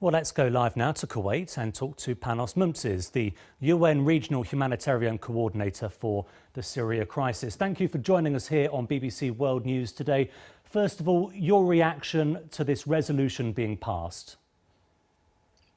Well, let's go live now to Kuwait and talk to Panos Moumtzis, the UN Regional Humanitarian Coordinator for the Syria crisis. Thank you for joining us here on BBC World News today. First of all, your reaction to this resolution being passed?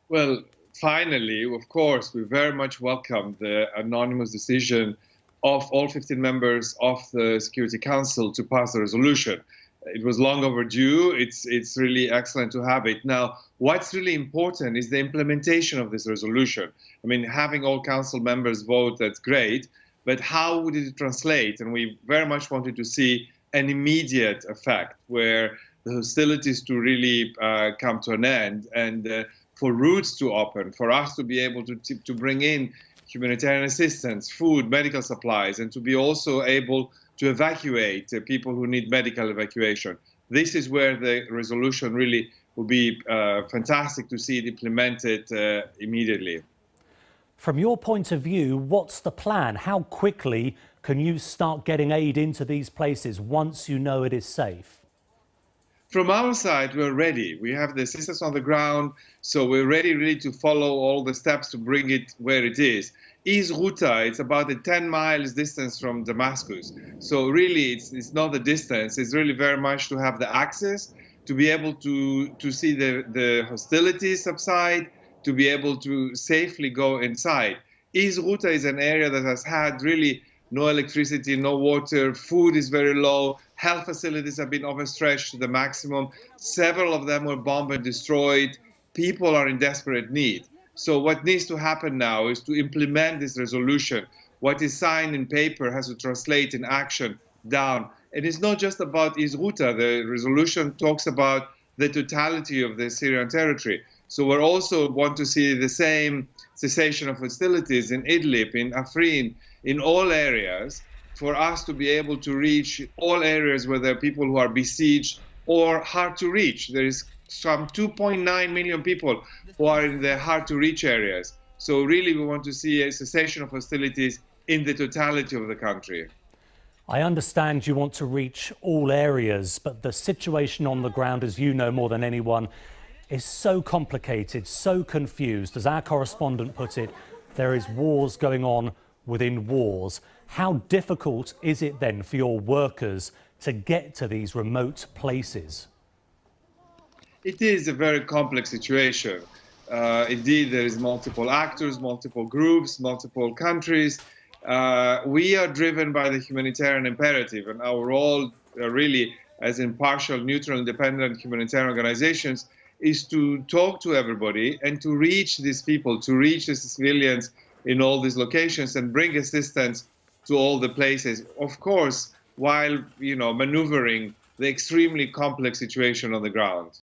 Well, finally, of course, we very much welcome the anonymous decision of all 15 members of the Security Council to pass the resolution. It was long overdue. It's really excellent to have it. Now, what's really important is the implementation of this resolution. I mean, having all council members vote, that's great, but how would it translate? And we very much wanted to see an immediate effect where the hostilities to really come to an end and for routes to open, for us to be able to bring in humanitarian assistance, food, medical supplies, and to be also able to evacuate people who need medical evacuation. This is where the resolution really would be fantastic to see it implemented immediately. From your point of view, what's the plan? How quickly can you start getting aid into these places once you know it is safe? From our side, we're ready. We have the assistance on the ground, so we're ready really to follow all the steps to bring it where it is. East Ghouta, it's about a 10 miles distance from Damascus. So really, it's not the distance. It's really very much to have the access, to be able to see the hostilities subside, to be able to safely go inside. East Ghouta is an area that has had really no electricity, no water, food is very low, health facilities have been overstretched to the maximum. Several of them were bombed and destroyed. People are in desperate need. So what needs to happen now is to implement this resolution. What is signed in paper has to translate in action down. And it's not just about East Ghouta. The resolution talks about the totality of the Syrian territory. So we also want to see the same cessation of hostilities in Idlib, in Afrin, in all areas, for us to be able to reach all areas where there are people who are besieged or hard to reach. There is some 2.9 million people who are in the hard-to-reach areas. So really we want to see a cessation of hostilities in the totality of the country. I understand you want to reach all areas, but the situation on the ground, as you know more than anyone, is so complicated, so confused. As our correspondent put it, there is wars going on within wars. How difficult is it then for your workers to get to these remote places? It is a very complex situation. Indeed, there is multiple actors, multiple groups, multiple countries. We are driven by the humanitarian imperative, and our role really as impartial, neutral, independent humanitarian organizations is to talk to everybody and to reach these people, to reach the civilians in all these locations and bring assistance to all the places. Of course, while maneuvering the extremely complex situation on the ground.